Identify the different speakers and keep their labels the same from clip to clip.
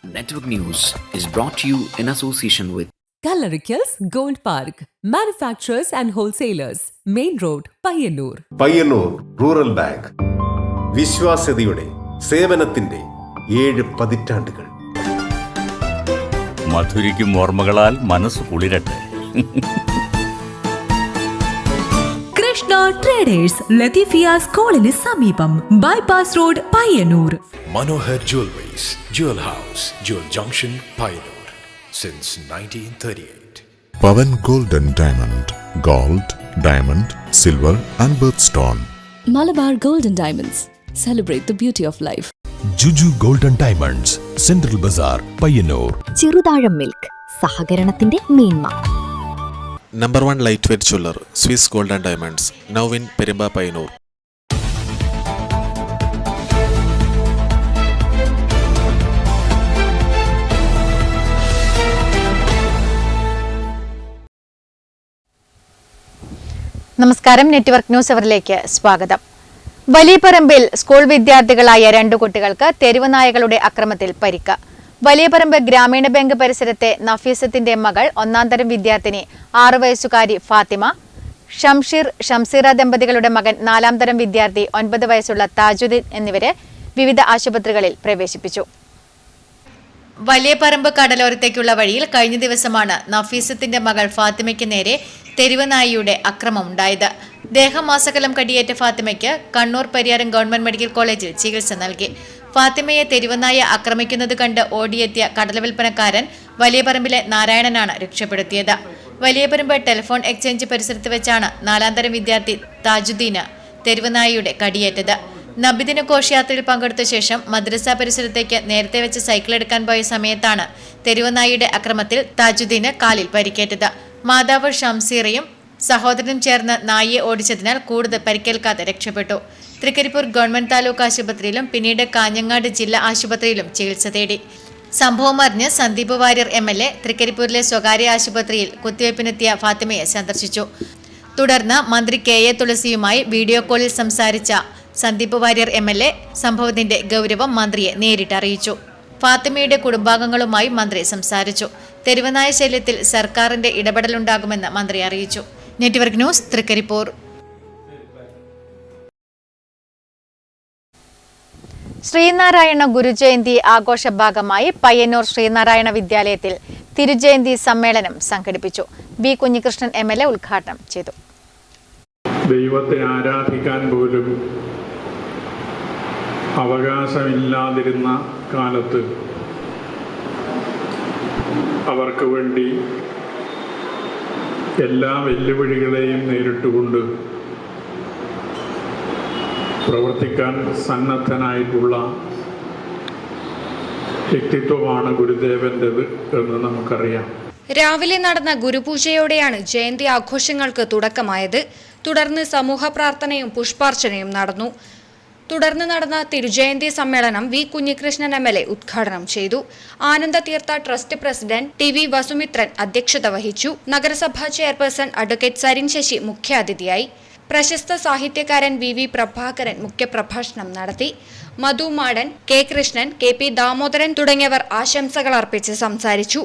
Speaker 1: Network News is brought to you in association with
Speaker 2: Kalarikals Gold Park, manufacturers and wholesalers, Main Road, Payyannur.
Speaker 3: Payyannur rural bank വിശ്വാസ്യതയുടെ സേവനത്തിന്റെ 7 പതിറ്റാണ്ടുകൾ.
Speaker 4: മധുരിക്കും ഓർമ്മകളാൽ മനസ്സ് കുളിരട്ടെ.
Speaker 5: Krishna traders Latheefiya സ്കൂളിന് സമീപം bypass road Payyanur.
Speaker 6: Manohar Jewelries, Jewel House, Jewel Junction, Payyanur, since 1938.
Speaker 7: Pavan Gold and Diamond, Gold, Diamond, Silver and Birthstone.
Speaker 8: Malabar Gold and Diamonds, celebrate the beauty of life.
Speaker 9: Juju Gold and Diamonds, Central Bazaar, Payyannur.
Speaker 10: Cheruthazham milk, സഹകരണത്തിന്റെ മേന്മ.
Speaker 11: Number 1 lightweight jeweler, Swiss Gold and Diamonds, now in Perumba, Payyannur.
Speaker 12: നമസ്കാരം, network news അവറിലേക്ക് സ്വാഗതം. വലിയപറമ്പിൽ school വിദ്യാർത്ഥികളായ 2 കുട്ടികൾക്ക് തെരുവ് നായകളുടെ അക്രമത്തിൽ പരിക്ക്. വലിയപറമ്പ് ഗ്രാമീണ bank പരിസരത്തെ നഫീസത്തിന്റെ മകൾ 1ാം തരം വിദ്യാർത്ഥിനി 6 വയസ്സുകാരി ഫാത്തിമ, ഷംസീറ ദമ്പതികളുടെ മകൻ 4ാം തരം വിദ്യാർത്ഥി 9 വയസ്സുള്ള താജുദ്ദീൻ എന്നിവരെ വിവിധ ആശുപത്രികളിൽ പ്രവേശിപ്പിച്ചു. വലിയപറമ്പ് കടലോരത്തേക്കുള്ള വഴിയിൽ കഴിഞ്ഞ ദിവസമാണ് നഫീസത്തിന്റെ മകൾ ഫാത്തിമയ്ക്ക് നേരെ തെരുവ് നായയുടെ അക്രമം ഉണ്ടായത്. ദേഹമാസകലം കടിയേറ്റ ഫാത്തിമയ്ക്ക് കണ്ണൂർ പരിയാരം ഗവൺമെന്റ് മെഡിക്കൽ കോളേജിൽ ചികിത്സ നൽകി. ഫാത്തിമയെ തെരുവുനായ ആക്രമിക്കുന്നത് കണ്ട് ഓടിയെത്തിയ കടലവിൽപ്പനക്കാരൻ വലിയപറമ്പിലെ നാരായണനാണ് രക്ഷപ്പെടുത്തിയത്. വലിയപറമ്പ് ടെലിഫോൺ എക്സ്ചേഞ്ച് പരിസരത്ത് വെച്ചാണ് 4ാം തരം വിദ്യാർത്ഥി താജുദ്ദീന് തെരുവുനായയുടെ കടിയേറ്റത്. നബിദിന ഘോഷയാത്രയിൽ പങ്കെടുത്ത ശേഷം മദ്രസ പരിസരത്തേക്ക് നേരത്തെ വെച്ച് സൈക്കിൾ എടുക്കാൻ പോയ സമയത്താണ് തെരുവുനായയുടെ അക്രമത്തിൽ താജുദ്ദീന് കാലിൽ പരിക്കേറ്റത്. മാതാവ് ഷംസീറയും സഹോദരനും ചേർന്ന് നായയെ ഓടിച്ചതിനാൽ കൂടുതൽ പരിക്കേൽക്കാതെ രക്ഷപ്പെട്ടു. തൃക്കരിപ്പൂർ ഗവൺമെന്റ് താലൂക്ക് ആശുപത്രിയിലും പിന്നീട് കാഞ്ഞങ്ങാട് ജില്ലാ ആശുപത്രിയിലും ചികിത്സ തേടി. സംഭവം അറിഞ്ഞ് സന്ദീപ് വാര്യർ MLA തൃക്കരിപ്പൂരിലെ സ്വകാര്യ ആശുപത്രിയിൽ കുത്തിവയ്പ്പിനെത്തിയ ഫാത്തിമയെ സന്ദർശിച്ചു. തുടർന്ന് മന്ത്രി KA തുളസിയുമായി വീഡിയോ കോളിൽ സംസാരിച്ച സന്ദീപ് വാര്യർ MLA സംഭവത്തിന്റെ ഗൗരവം മന്ത്രിയെ നേരിട്ട് അറിയിച്ചു. ഫാത്തിമയുടെ കുടുംബാംഗങ്ങളുമായി മന്ത്രി സംസാരിച്ചു. തെരുവുനായ ശല്യത്തിൽ സർക്കാരിന്റെ ഇടപെടലുണ്ടാകുമെന്ന് മന്ത്രി അറിയിച്ചു. Network news, Thrikkaripur. ശ്രീനാരായണ ഗുരുജയന്തി ആഘോഷ ഭാഗമായി പയ്യന്നൂർ ശ്രീനാരായണ വിദ്യാലയത്തിൽ തിരുജയന്തി സമ്മേളനം സംഘടിപ്പിച്ചു. B. കുഞ്ഞികൃഷ്ണൻ MLA ഉദ്ഘാടനം ചെയ്തു.
Speaker 13: ദൈവത്തെ ആരാധിക്കാൻ പോലും അവകാശമില്ലാതിരുന്ന കാലത്ത് അവർക്ക് വേണ്ടി എല്ലാ വെല്ലുവിളികളെയും നേരിട്ടുകൊണ്ട് പ്രവർത്തിക്കാൻ സന്നദ്ധനായിട്ടുള്ള വ്യക്തിത്വമാണ് ഗുരുദേവൻ്റെത് എന്ന് നമുക്കറിയാം.
Speaker 14: രാവിലെ നടന്ന ഗുരുപൂജയോടെയാണ് ജയന്തി ആഘോഷങ്ങൾക്ക് തുടക്കമായത്. തുടർന്ന് സമൂഹ പ്രാർത്ഥനയും പുഷ്പാർച്ചനയും നടന്നു. തുടർന്ന് നടന്ന തിരുജയന്തി സമ്മേളനം V. കുഞ്ഞികൃഷ്ണൻ MLA ഉദ്ഘാടനം ചെയ്തു. Anandatheertha trust president TV Vasumithran അധ്യക്ഷത വഹിച്ചു. നഗരസഭാ ചെയർപേഴ്സൺ അഡ്വക്കേറ്റ് സരിൻ ശശി മുഖ്യാതിഥിയായി. പ്രശസ്ത സാഹിത്യകാരൻ VV പ്രഭാകരൻ മുഖ്യപ്രഭാഷണം നടത്തി. മധു മാടൻ, K. കൃഷ്ണൻ, KP ദാമോദരൻ തുടങ്ങിയവർ ആശംസകൾ അർപ്പിച്ച് സംസാരിച്ചു.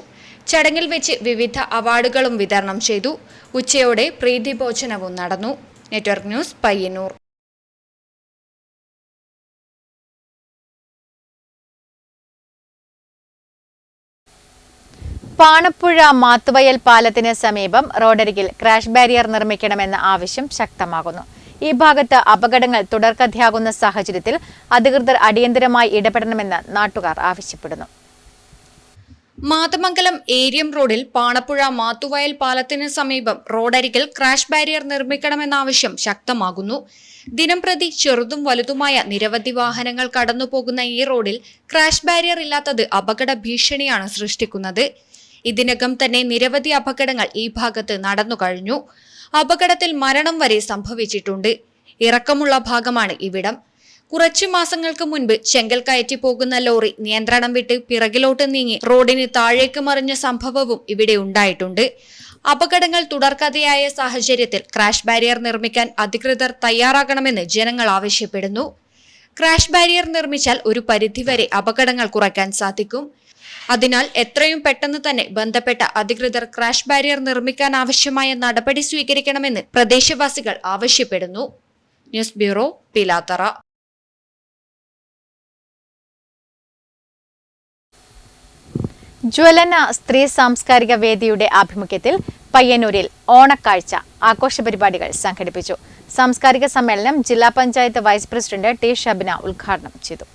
Speaker 14: ചടങ്ങിൽ വെച്ച് വിവിധ അവാർഡുകളും വിതരണം ചെയ്തു. ഉച്ചയോടെ പ്രീതിഭോജനവും നടന്നു. Network news, Payyannur.
Speaker 12: പാണപ്പുഴ മാത്തുവയൽ പാലത്തിന് സമീപം റോഡരികിൽ ക്രാഷ് ബാരിയർ നിർമ്മിക്കണമെന്ന ആവശ്യം ശക്തമാകുന്നു. ഈ ഭാഗത്ത് അപകടങ്ങൾ തുടർക്കഥയാകുന്ന സാഹചര്യത്തിൽ അധികൃതർ അടിയന്തരമായി ഇടപെടണമെന്ന് നാട്ടുകാർ ആവശ്യപ്പെടുന്നു.
Speaker 14: മാതമംഗലം ഏരിയം റോഡിൽ പാണപ്പുഴ മാത്തുവയൽ പാലത്തിന് സമീപം റോഡരികിൽ ക്രാഷ് ബാരിയർ നിർമ്മിക്കണമെന്ന ആവശ്യം ശക്തമാകുന്നു. ദിനംപ്രതി ചെറുതും വലുതുമായ നിരവധി വാഹനങ്ങൾ കടന്നുപോകുന്ന ഈ റോഡിൽ ക്രാഷ് ബാരിയർ ഇല്ലാത്തത് അപകട ഭീഷണിയാണ് സൃഷ്ടിക്കുന്നത്. ഇതിനകം തന്നെ നിരവധി അപകടങ്ങൾ ഈ ഭാഗത്ത് നടന്നു കഴിഞ്ഞു. അപകടത്തിൽ മരണം വരെ സംഭവിച്ചിട്ടുണ്ട്. ഇറക്കമുള്ള ഭാഗമാണ് ഇവിടം. കുറച്ചു മാസങ്ങൾക്ക് മുൻപ് ചെങ്കൽ കയറ്റി പോകുന്ന ലോറി നിയന്ത്രണം വിട്ട് പിറകിലോട്ട് നീങ്ങി റോഡിന് താഴേക്ക് മറിഞ്ഞ സംഭവവും ഇവിടെ ഉണ്ടായിട്ടുണ്ട്. അപകടങ്ങൾ തുടർക്കഥയായ സാഹചര്യത്തിൽ ക്രാഷ് ബാരിയർ നിർമ്മിക്കാൻ അധികൃതർ തയ്യാറാകണമെന്ന് ജനങ്ങൾ ആവശ്യപ്പെടുന്നു. ക്രാഷ് ബാരിയർ നിർമ്മിച്ചാൽ ഒരു പരിധിവരെ അപകടങ്ങൾ കുറയ്ക്കാൻ സാധിക്കും. അതിനാൽ എത്രയും പെട്ടെന്ന് തന്നെ ബന്ധപ്പെട്ട അധികൃതർ ക്രാഷ് ബാരിയർ നിർമ്മിക്കാൻ ആവശ്യമായ നടപടി സ്വീകരിക്കണമെന്ന് പ്രദേശവാസികൾ ആവശ്യപ്പെടുന്നു. News bureau, Pilathara.
Speaker 12: ജ്വലന സ്ത്രീ സാംസ്കാരിക വേദിയുടെ ആഭിമുഖ്യത്തിൽ പയ്യന്നൂരിൽ ഓണക്കാഴ്ച ആഘോഷ പരിപാടികൾ സംഘടിപ്പിച്ചു. സാംസ്കാരിക സമ്മേളനം ജില്ലാ panchayat vice president T Shabna ഉദ്ഘാടനം ചെയ്തു.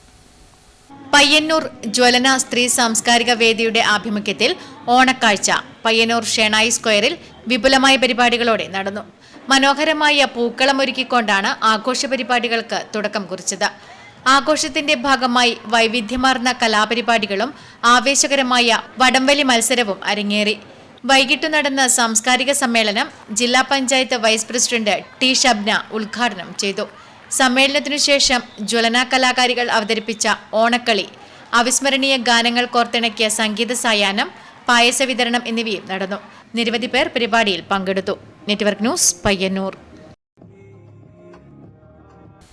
Speaker 12: പയ്യന്നൂർ ജ്വലന സ്ത്രീ സാംസ്കാരിക വേദിയുടെ ആഭിമുഖ്യത്തിൽ ഓണക്കാഴ്ച പയ്യന്നൂർ ഷേണായി സ്ക്വയറിൽ വിപുലമായ പരിപാടികളോടെ നടന്നു. മനോഹരമായ പൂക്കളമൊരുക്കിക്കൊണ്ടാണ് ആഘോഷ പരിപാടികൾക്ക് തുടക്കം കുറിച്ചത്. ആഘോഷത്തിന്റെ ഭാഗമായി വൈവിധ്യമാർന്ന കലാപരിപാടികളും ആവേശകരമായ വടംവലി മത്സരവും അരങ്ങേറി. വൈകിട്ടു നടന്ന സാംസ്കാരിക സമ്മേളനം ജില്ലാ panchayat vice president T Shabna ഉദ്ഘാടനം ചെയ്തു. സമ്മേളനത്തിനു ശേഷം ജ്വലന കലാകാരികൾ അവതരിപ്പിച്ച ഓണക്കളി, അവിസ്മരണീയ ഗാനങ്ങൾ കോർത്തിണക്കിയ സംഗീത സായാഹ്നം, പായസ വിതരണം എന്നിവയും നടന്നു. നിരവധി പേർ പരിപാടിയിൽ പങ്കെടുത്തു. Network news, Payyannur.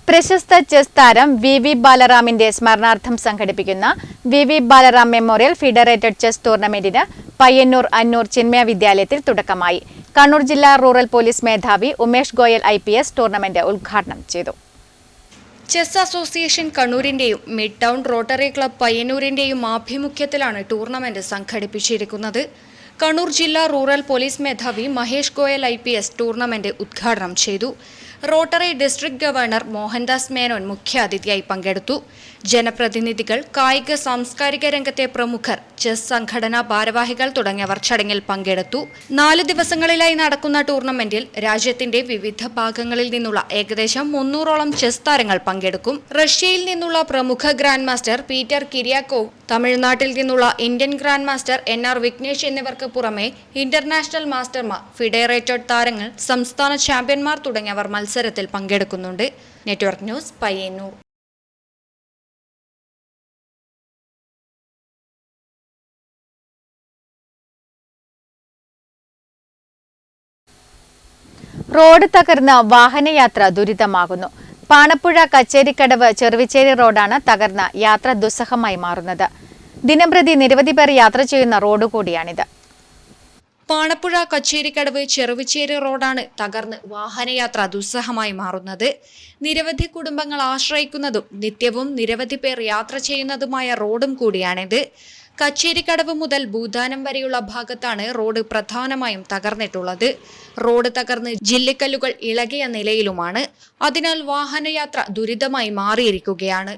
Speaker 12: പ്രശസ്ത ചെസ് താരം വി ബാലറാമിന്റെ സ്മരണാർത്ഥം സംഘടിപ്പിക്കുന്ന V Balaram memorial federated chess ടൂർണമെന്റിന് പയ്യന്നൂർ അന്നൂർ ചിന്മയ വിദ്യാലയത്തിൽ തുടക്കമായി. കണ്ണൂർ ജില്ലാ റൂറൽ പോലീസ് മേധാവി ഉമേഷ് ഗോയൽ IPS ടൂർണമെന്റ് ഉദ്ഘാടനം ചെയ്തു.
Speaker 14: ചെസ് അസോസിയേഷൻ കണ്ണൂരിന്റെയും മിഡ് ടൗൺ റോട്ടറി ക്ലബ് പയ്യന്നൂരിന്റെയും ആഭിമുഖ്യത്തിലാണ് ടൂർണമെന്റ് സംഘടിപ്പിച്ചിരിക്കുന്നത്. കണ്ണൂർ ജില്ലാ റൂറൽ പോലീസ് മേധാവി മഹേഷ് ഗോയൽ IPS ടൂർണമെന്റ് ഉദ്ഘാടനം ചെയ്തു. Rotary district governor Mohandas Menon മുഖ്യാതിഥിയായി പങ്കെടുത്തു. ജനപ്രതിനിധികൾ, കായിക സാംസ്കാരിക രംഗത്തെ പ്രമുഖർ, ചെസ് സംഘടനാ ഭാരവാഹികൾ തുടങ്ങിയവർ ചടങ്ങിൽ പങ്കെടുത്തു. 4 ദിവസങ്ങളിലായി നടക്കുന്ന ടൂർണമെന്റിൽ രാജ്യത്തിന്റെ വിവിധ ഭാഗങ്ങളിൽ നിന്നുള്ള ഏകദേശം 300ഓളം ചെസ് താരങ്ങൾ പങ്കെടുക്കും. റഷ്യയിൽ നിന്നുള്ള പ്രമുഖ ഗ്രാൻഡ് മാസ്റ്റർ പീറ്റർ കിരിയാക്കോവ്, തമിഴ്നാട്ടിൽ നിന്നുള്ള Indian grand master NR Vignesh എന്നിവർക്ക് പുറമെ ഇന്റർനാഷണൽ മാസ്റ്റർമാർ, ഫെഡറേറ്റഡ് താരങ്ങൾ, സംസ്ഥാന ചാമ്പ്യന്മാർ തുടങ്ങിയവർ മത്സരത്തിൽ പങ്കെടുക്കുന്നുണ്ട്. Network news, Payyanur. റോഡ് തകർന്ന് വാഹനയാത്ര ദുരിതമാകുന്നു. പാണപ്പുഴ കച്ചേരിക്കടവ് ചെറുവിച്ചേരി റോഡാണ് തകർന്ന യാത്ര ദുസ്സഹമായി മാറുന്നത്. ദിനംപ്രതി നിരവധി പേർ യാത്ര ചെയ്യുന്ന റോഡ് കൂടിയാണിത്. പാണപ്പുഴ കച്ചേരിക്കടവ് ചെറുവിച്ചേരി റോഡാണ് തകർന്ന് വാഹനയാത്ര ദുസ്സഹമായി മാറുന്നത്. നിരവധി കുടുംബങ്ങൾ ആശ്രയിക്കുന്നതും നിത്യവും നിരവധി പേർ യാത്ര ചെയ്യുന്നതുമായ റോഡും കൂടിയാണിത്. കച്ചേരിക്കടവ് മുതൽ ഭൂതാനം വരെയുള്ള ഭാഗത്താണ് റോഡ് പ്രധാനമായും തകർന്നിട്ടുള്ളത്. റോഡ് തകർന്ന് ജില്ലിക്കല്ലുകൾ ഇളകിയ നിലയിലുമാണ്. അതിനാൽ വാഹനയാത്ര ദുരിതമായി മാറിയിരിക്കുകയാണ്.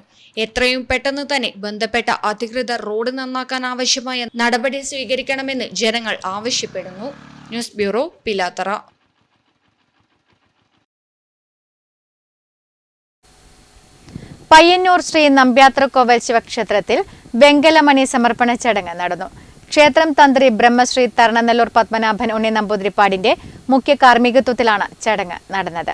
Speaker 14: എത്രയും പെട്ടെന്ന് തന്നെ ബന്ധപ്പെട്ട അധികൃതർ റോഡ് നന്നാക്കാൻ ആവശ്യമായ നടപടി സ്വീകരിക്കണമെന്ന് ജനങ്ങൾ ആവശ്യപ്പെടുന്നു. News bureau, Pilathara.
Speaker 12: പയ്യന്നൂർ ശ്രീ നമ്പ്യാത്രക്കോവൽ ശിവക്ഷേത്രത്തിൽ വെങ്കലമണി സമർപ്പണ ചടങ്ങ് നടന്നു. ക്ഷേത്രം തന്ത്രി ബ്രഹ്മശ്രീ തരണനെല്ലൂർ പത്മനാഭൻ ഉണ്ണി നമ്പൂതിരിപ്പാടിന്റെ മുഖ്യ കാർമ്മികത്വത്തിലാണ് ചടങ്ങ് നടന്നത്.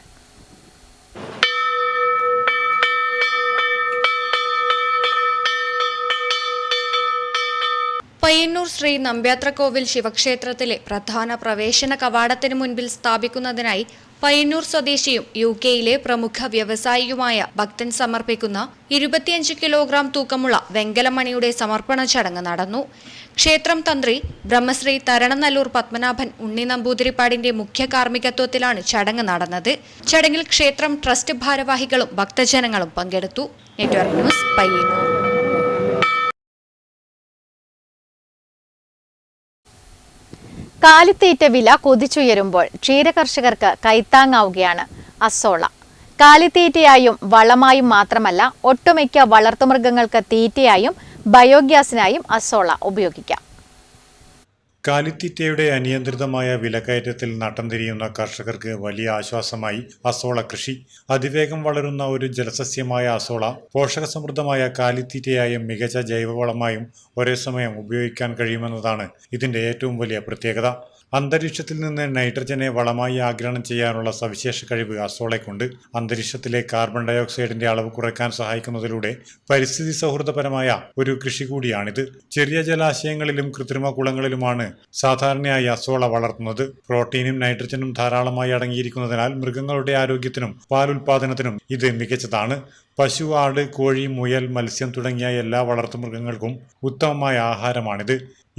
Speaker 14: പയ്യന്നൂർ ശ്രീ നമ്പ്യാത്രക്കോവിൽ ശിവക്ഷേത്രത്തിലെ പ്രധാന പ്രവേശന കവാടത്തിന് മുൻപിൽ സ്ഥാപിക്കുന്നതിനായി പയ്യന്നൂർ സ്വദേശിയും UK-യിലെ പ്രമുഖ വ്യവസായിയുമായ ഭക്തൻ സമർപ്പിക്കുന്ന 25 കിലോഗ്രാം തൂക്കമുള്ള വെങ്കലമണിയുടെ സമർപ്പണ ചടങ്ങ് നടന്നു. ക്ഷേത്രം തന്ത്രി ബ്രഹ്മശ്രീ തരണനെല്ലൂർ പത്മനാഭൻ ഉണ്ണി നമ്പൂതിരിപ്പാടിന്റെ മുഖ്യ കാർമ്മികത്വത്തിലാണ് ചടങ്ങ് നടന്നത്. ചടങ്ങിൽ ക്ഷേത്രം ട്രസ്റ്റ് ഭാരവാഹികളും ഭക്തജനങ്ങളും പങ്കെടുത്തു. Network news, Payyanur.
Speaker 12: കാലിത്തീറ്റ വില കുതിച്ചുയരുമ്പോൾ ക്ഷീരകർഷകർക്ക് കൈത്താങ്ങാവുകയാണ് അസോള. കാലിത്തീറ്റയായും വളമായും മാത്രമല്ല, ഒട്ടുമിക്ക വളർത്തുമൃഗങ്ങൾക്ക് തീറ്റയായും ബയോഗ്യാസിനായും അസോള ഉപയോഗിക്കാം.
Speaker 15: കാലിത്തീറ്റയുടെ അനിയന്ത്രിതമായ വിലക്കയറ്റത്തിൽ നട്ടം തിരിയുന്ന കർഷകർക്ക് വലിയ ആശ്വാസമായി അസോള കൃഷി. അതിവേഗം വളരുന്ന ഒരു ജലസസ്യമായ അസോള പോഷകസമൃദ്ധമായ കാലിത്തീറ്റയായും മികച്ച ജൈവവളമായും ഒരേ സമയം ഉപയോഗിക്കാൻ കഴിയുമെന്നതാണ് ഇതിന്റെ ഏറ്റവും വലിയ പ്രത്യേകത. അന്തരീക്ഷത്തിൽ നിന്ന് നൈട്രജനെ വളമായി ആഗിരണം ചെയ്യാനുള്ള സവിശേഷ കഴിവ് അസോളയ്ക്കുണ്ട്. അന്തരീക്ഷത്തിലെ കാർബൺ ഡയോക്സൈഡിന്റെ അളവ് കുറയ്ക്കാൻ സഹായിക്കുന്നതിലൂടെ പരിസ്ഥിതി സൗഹൃദപരമായ ഒരു കൃഷി കൂടിയാണിത്. ചെറിയ ജലാശയങ്ങളിലും കൃത്രിമ കുളങ്ങളിലുമാണ് സാധാരണയായി അസോള വളർത്തുന്നത്. പ്രോട്ടീനും നൈട്രജനും ധാരാളമായി അടങ്ങിയിരിക്കുന്നതിനാൽ മൃഗങ്ങളുടെ ആരോഗ്യത്തിനും പാലുൽപാദനത്തിനും ഇത് മികച്ചതാണ്. പശു, ആട്, കോഴി, മുയൽ, മത്സ്യം തുടങ്ങിയ എല്ലാ വളർത്തുമൃഗങ്ങൾക്കും ഉത്തമമായ ആഹാരമാണിത്.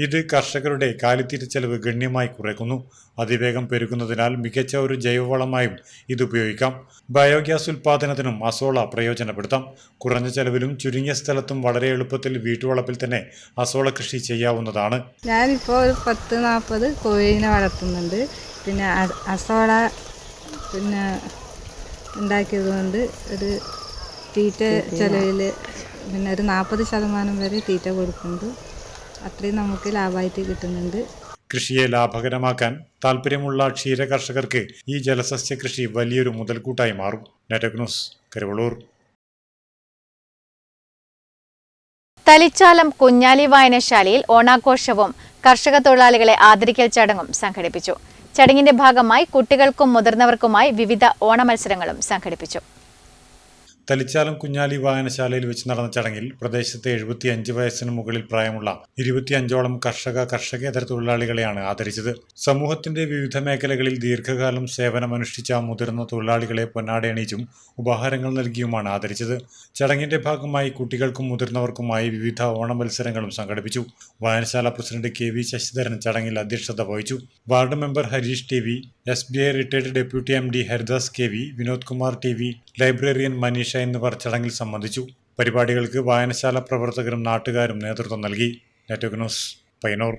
Speaker 15: ഇത് കർഷകരുടെ കാലിത്തീറ്റ ചെലവ് ഗണ്യമായി കുറയ്ക്കുന്നു. അതിവേഗം പെരുകുന്നതിനാൽ മികച്ച ഒരു ജൈവവളമായും ഇത് ഉപയോഗിക്കാം. ബയോഗ്യാസ് ഉൽപാദനത്തിനും അസോള പ്രയോജനപ്പെടുത്താം. കുറഞ്ഞ ചെലവിലും ചുരുങ്ങിയ സ്ഥലത്തും വളരെ എളുപ്പത്തിൽ വീട്ടുവളപ്പിൽ തന്നെ അസോള കൃഷി ചെയ്യാവുന്നതാണ്.
Speaker 16: ഞാനിപ്പോൾ ഒരു 10-40 കോഴീനെ വളർത്തുന്നുണ്ട്. പിന്നെ അസോള ഉണ്ടാക്കിയത് കൊണ്ട് ഒരു തീറ്റ ചെലവിൽ ഒരു 40% വരെ തീറ്റ കൊടുക്കുന്നുണ്ട്. അത്രയും നമുക്ക് ലാഭമായിട്ട് കിട്ടുന്നുണ്ട്.
Speaker 15: കൃഷിയെ ലാഭകരമാക്കാൻ താല്പര്യമുള്ള ക്ഷീര കർഷകർക്ക് ഈ ജലസസ്യ കൃഷി വലിയൊരു മുതൽക്കൂട്ടായി മാറും. Network news, Karuvallur.
Speaker 12: തലിച്ചാലം കുഞ്ഞാലി വായനശാലയിൽ ഓണാഘോഷവും കർഷക തൊഴിലാളികളെ ആദരിക്കൽ ചടങ്ങും സംഘടിപ്പിച്ചു. ചടങ്ങിന്റെ ഭാഗമായി കുട്ടികൾക്കും മുതിർന്നവർക്കുമായി വിവിധ ഓണമത്സരങ്ങളും സംഘടിപ്പിച്ചു.
Speaker 15: തലിച്ചാലം കുഞ്ഞാലി വായനശാലയിൽ വെച്ച് നടന്ന ചടങ്ങിൽ പ്രദേശത്തെ 75 വയസ്സിന് മുകളിൽ പ്രായമുള്ള 25ഓളം കർഷകേതര തൊഴിലാളികളെയാണ് ആദരിച്ചത്. സമൂഹത്തിന്റെ വിവിധ മേഖലകളിൽ ദീർഘകാലം സേവനമനുഷ്ഠിച്ച മുതിർന്ന തൊഴിലാളികളെ പൊന്നാടയണിയിച്ചും ഉപഹാരങ്ങൾ നൽകിയുമാണ് ആദരിച്ചത്. ചടങ്ങിന്റെ ഭാഗമായി കുട്ടികൾക്കും മുതിർന്നവർക്കുമായി വിവിധ ഓണമത്സരങ്ങളും സംഘടിപ്പിച്ചു. വായനശാല പ്രസിഡന്റ് KV ശശിധരൻ ചടങ്ങിൽ അധ്യക്ഷത വഹിച്ചു. Ward member Harish TV, SBI retired deputy MD Haridas KV, Vinod Kumar TV, librarian Manisha എന്നിവർ ചടങ്ങിൽ സംബന്ധിച്ചു. പരിപാടികൾക്ക് വായനശാല പ്രവർത്തകരും നാട്ടുകാരും നേതൃത്വം നൽകി. Network news, Payyanur.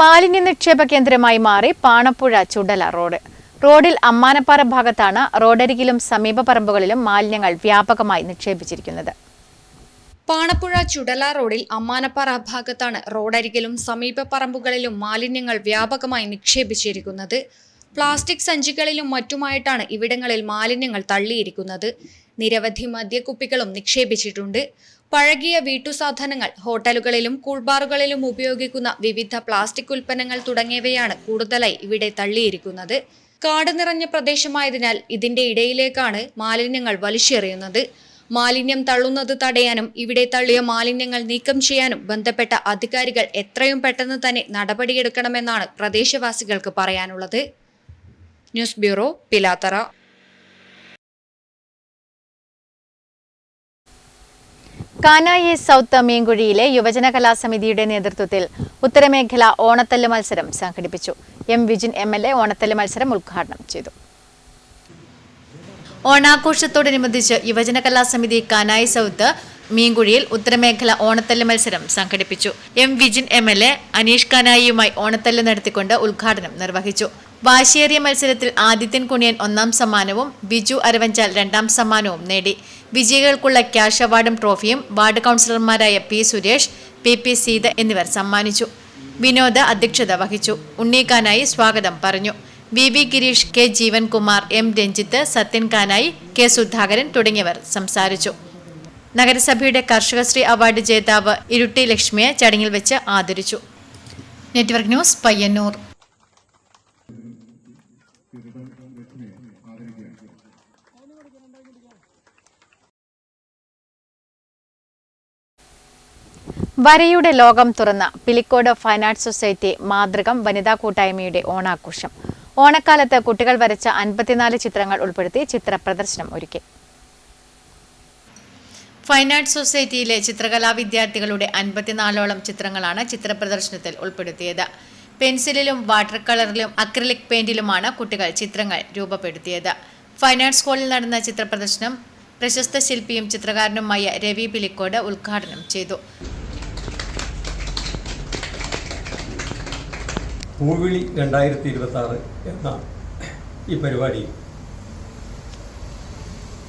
Speaker 12: മാലിന്യ നിക്ഷേപ കേന്ദ്രമായി മാറി പാണപ്പുഴ ചുടല റോഡ്. റോഡിൽ അമ്മാനപ്പാറ ഭാഗത്താണ് റോഡരികിലും സമീപ പറമ്പുകളിലും മാലിന്യങ്ങൾ വ്യാപകമായി നിക്ഷേപിച്ചിരിക്കുന്നത്.
Speaker 14: പാണപ്പുഴ ചുടല റോഡിൽ അമ്മാനപ്പാറ ഭാഗത്താണ് റോഡരികിലും സമീപ പറമ്പുകളിലും മാലിന്യങ്ങൾ വ്യാപകമായി നിക്ഷേപിച്ചിരിക്കുന്നത്. പ്ലാസ്റ്റിക് സഞ്ചികളിലും മറ്റുമായിട്ടാണ് ഇവിടങ്ങളിൽ മാലിന്യങ്ങൾ തള്ളിയിരിക്കുന്നത്. നിരവധി മദ്യക്കുപ്പികളും നിക്ഷേപിച്ചിട്ടുണ്ട്. പഴകിയ വീട്ടുസാധനങ്ങൾ, ഹോട്ടലുകളിലും കൂൾബാറുകളിലും ഉപയോഗിക്കുന്ന വിവിധ പ്ലാസ്റ്റിക് ഉൽപ്പന്നങ്ങൾ തുടങ്ങിയവയാണ് കൂടുതലായി ഇവിടെ തള്ളിയിരിക്കുന്നത്. കാട് നിറഞ്ഞ പ്രദേശമായതിനാൽ ഇതിന്റെ ഇടയിലേക്കാണ് മാലിന്യങ്ങൾ വലിച്ചെറിയുന്നത്. മാലിന്യം തള്ളുന്നത് തടയാനും ഇവിടെ തള്ളിയ മാലിന്യങ്ങൾ നീക്കം ചെയ്യാനും ബന്ധപ്പെട്ട അധികാരികൾ എത്രയും പെട്ടെന്ന് തന്നെ നടപടിയെടുക്കണമെന്നാണ് പ്രദേശവാസികൾക്ക് പറയാനുള്ളത്. News bureau, Pilathara.
Speaker 12: Kanayi south മീൻകുഴിയിലെ യുവജന കലാസമിതിയുടെ നേതൃത്വത്തിൽ ഉത്തരമേഖല ഓണത്തല്ല് മത്സരം സംഘടിപ്പിച്ചു. M. വിജിൻ MLA ഓണത്തല്ല് മത്സരം ഉദ്ഘാടനം ചെയ്തു. ഓണാഘോഷത്തോടനുബന്ധിച്ച് യുവജന കലാസമിതി കാനായി സൗത്ത് മീൻകുഴിയിൽ ഉത്തരമേഖല ഓണത്തല്ല് മത്സരം സംഘടിപ്പിച്ചു. M. വിജിൻ MLA അനീഷ് കാനായിയുമായി ഓണത്തല്ല് നടത്തിക്കൊണ്ട് ഉദ്ഘാടനം നിർവഹിച്ചു. വാശിയേറിയ മത്സരത്തിൽ ആദിത്യൻ കുണിയൻ 1ാം സമ്മാനവും ബിജു അരവഞ്ചാൽ 2ാം സമ്മാനവും നേടി. വിജയികൾക്കുള്ള ക്യാഷ് അവാർഡും ട്രോഫിയും വാർഡ് കൗൺസിലർമാരായ P. സുരേഷ്, PP. സീത എന്നിവർ സമ്മാനിച്ചു. വിനോദ് അധ്യക്ഷത വഹിച്ചു. ഉണ്ണിക്കാനായി സ്വാഗതം പറഞ്ഞു. VB Girish, K. Jeevankumar, M. Ranjith, Sathyan Kanayi, K. Sudhakaran തുടങ്ങിയവർ സംസാരിച്ചു. നഗരസഭയുടെ കർഷകശ്രീ അവാർഡ് ജേതാവ് ഇരുട്ടി ലക്ഷ്മിയെ ചടങ്ങിൽ വെച്ച് ആദരിച്ചു. Network news, Payyanur. വരയുടെ ലോകം തുറന്ന പിലിക്കോട് ഫൈൻ ആർട്സ് സൊസൈറ്റി മാതൃകം വനിതാ കൂട്ടായ്മയുടെ ഓണാഘോഷം. ഓണക്കാലത്ത് കുട്ടികൾ വരച്ച 54 ചിത്രങ്ങൾ ഉൾപ്പെടുത്തി ചിത്ര പ്രദർശനം ഒരുക്കി. ഫൈൻ ആർട്സ് സൊസൈറ്റിയിലെ ചിത്രകലാ വിദ്യാർത്ഥികളുടെ 54ഓളം ചിത്രങ്ങളാണ് ചിത്ര പ്രദർശനത്തിൽ ഉൾപ്പെടുത്തിയത്. പെൻസിലിലും വാട്ടർ കളറിലും അക്രിലിക് പെയിന്റിലുമാണ് കുട്ടികൾ ചിത്രങ്ങൾ രൂപപ്പെടുത്തിയത്. ഫൈൻ ആർട്സ് സ്കൂളിൽ നടന്ന ചിത്ര പ്രദർശനം പ്രശസ്ത ശില്പിയും ചിത്രകാരനുമായ രവി പിലിക്കോട് ഉദ്ഘാടനം ചെയ്തു.
Speaker 17: പൂവിളി 2026 എന്ന ഈ പരിപാടി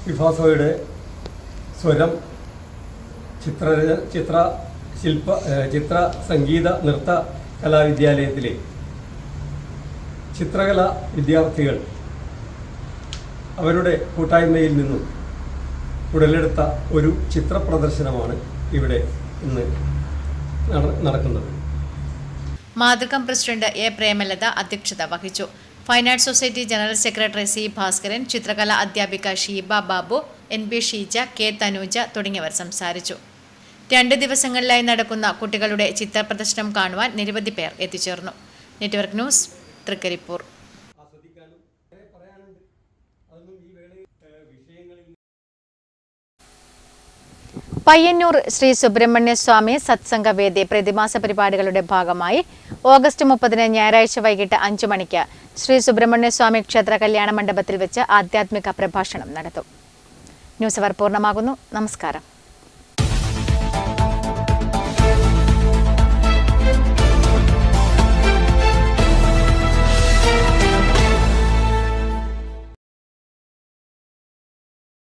Speaker 17: ഫിഫാസോയുടെ സ്വരം, ചിത്ര സംഗീത നൃത്ത കലാവിദ്യാലയത്തിലെ ചിത്രകലാ വിദ്യാർത്ഥികൾ അവരുടെ കൂട്ടായ്മയിൽ നിന്നും ഉടലെടുത്ത ഒരു ചിത്ര പ്രദർശനമാണ് ഇവിടെ ഇന്ന് നടക്കുന്നത്.
Speaker 12: മാതൃകം പ്രസിഡന്റ് A. പ്രേമലത അധ്യക്ഷത വഹിച്ചു. Fine arts society general secretary C. Bhaskaran, ചിത്രകലാ അധ്യാപിക ഷീബ ബാബു, NB ഷീജ, K. തനൂജ തുടങ്ങിയവർ സംസാരിച്ചു. 2 ദിവസങ്ങളിലായി നടക്കുന്ന കുട്ടികളുടെ ചിത്ര പ്രദർശനം കാണുവാൻ നിരവധി പേർ എത്തിച്ചേർന്നു. Network news, Thrikkaripur. പയ്യന്നൂർ ശ്രീ സുബ്രഹ്മണ്യ സ്വാമി സത്സംഗവേദി പ്രതിമാസ പരിപാടികളുടെ ഭാഗമായി ഓഗസ്റ്റ് 30 ഞായറാഴ്ച വൈകിട്ട് 5 മണിക്ക് ശ്രീ സുബ്രഹ്മണ്യ സ്വാമി ക്ഷേത്ര കല്യാണ മണ്ഡപത്തിൽ വെച്ച് ആധ്യാത്മിക പ്രഭാഷണം നടത്തും. ന്യൂസ് അവർ പൂർണ്ണമാകുന്നു. നമസ്കാരം.